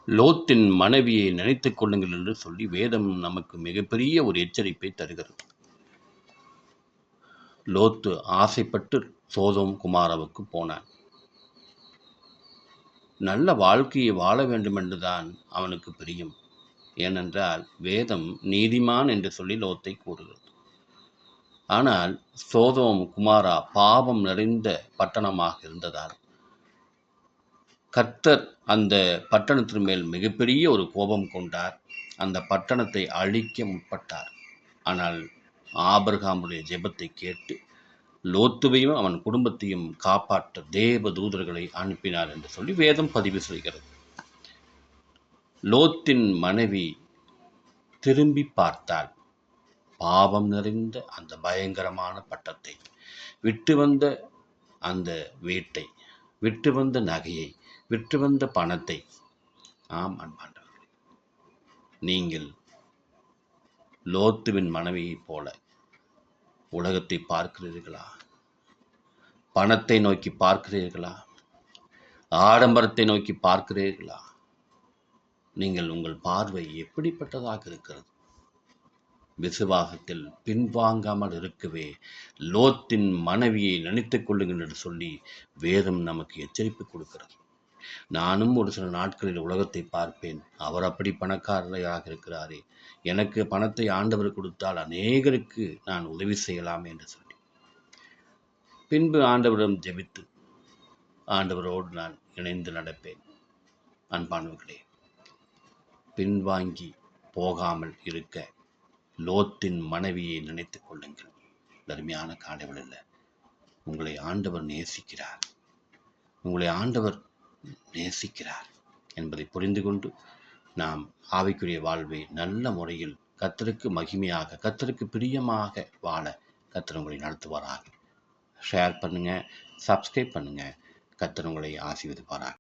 லோத்தின் மனைவியை நினைத்துக் கொள்ளுங்கள் என்று சொல்லி வேதம் நமக்கு மிகப்பெரிய ஒரு எச்சரிப்பை தருகிறது. லோத்து ஆசைப்பட்டு சோதோம் குமாராவுக்கு போனான். நல்ல வாழ்க்கையை வாழ வேண்டும் என்றுதான் அவனுக்கு பிரியம். ஏனென்றால் வேதம் நீதிமான் என்று சொல்லி லோத்தை கூறுகிறது. ஆனால் சோதோம் குமாரா பாவம் நிறைந்த பட்டணமாக இருந்ததால் கர்த்தர் அந்த பட்டணத்தின் மேல் மிகப்பெரிய ஒரு கோபம் கொண்டார். அந்த பட்டணத்தை அழிக்க முற்பட்டார். ஆனால் ஆபிரகாமுடைய ஜெபத்தை கேட்டு லோத்துவையும் அவன் குடும்பத்தையும் காப்பாற்ற தேவ தூதர்களை அனுப்பினார் என்று சொல்லி வேதம் பதிவு செய்கிறது. லோத்தின் மனைவி திரும்பி பார்த்தால் பாவம் நிறைந்த அந்த பயங்கரமான பட்டத்தை, விட்டு வந்த அந்த வீட்டை, விட்டு வந்த நகையை, விட்டு வந்த பணத்தை. ஆம் அன்பாண்டவர்களே, நீங்கள் லோத்துவின் மனைவியைப் போல உலகத்தை பார்க்கிறீர்களா? பணத்தை நோக்கி பார்க்கிறீர்களா? ஆடம்பரத்தை நோக்கி பார்க்கிறீர்களா? நீங்கள் உங்கள் பார்வை எப்படிப்பட்டதாக இருக்கிறது? விசுவாசத்தில் பின்வாங்காமல் இருக்கவே லோத்தின் மனைவியை நினைத்துக் கொள்ளுங்கள் என்று சொல்லி வேதம் நமக்கு எச்சரிப்பு கொடுக்கிறது. நானும் ஒரு சில நாட்களில் உலகத்தை பார்ப்பேன். அவர் அப்படி பணக்காரராக இருக்கிறாரே, எனக்கு பணத்தை ஆண்டவர் கொடுத்தால் அநேகருக்கு நான் உதவி செய்யலாம் என்று சொல்லி பின்பு ஆண்டவரிடம் ஜெபித்து ஆண்டவரோடு நான் இணைந்து நடப்பேன். அன்பானவர்களே, பின்வாங்கி போகாமல் இருக்க லோத்தின் மனைவியை நினைத்துக் கொள்ளுங்கள். தர்மையான காலைவழில் உங்களை ஆண்டவர் நேசிக்கிறார். உங்களை ஆண்டவர் நேசிக்கிறார் என்பதை புரிந்து கொண்டு நாம் ஆவிக்குரிய வாழ்வை நல்ல முறையில் கர்த்தருக்கு மகிமையாக, கர்த்தருக்கு பிரியமாக வாழ கர்த்தர் உங்களை நடத்துவாராக. ஷேர் பண்ணுங்கள், சப்ஸ்கிரைப் பண்ணுங்கள். கர்த்தர் உங்களை ஆசீர்வதிப்பாராக.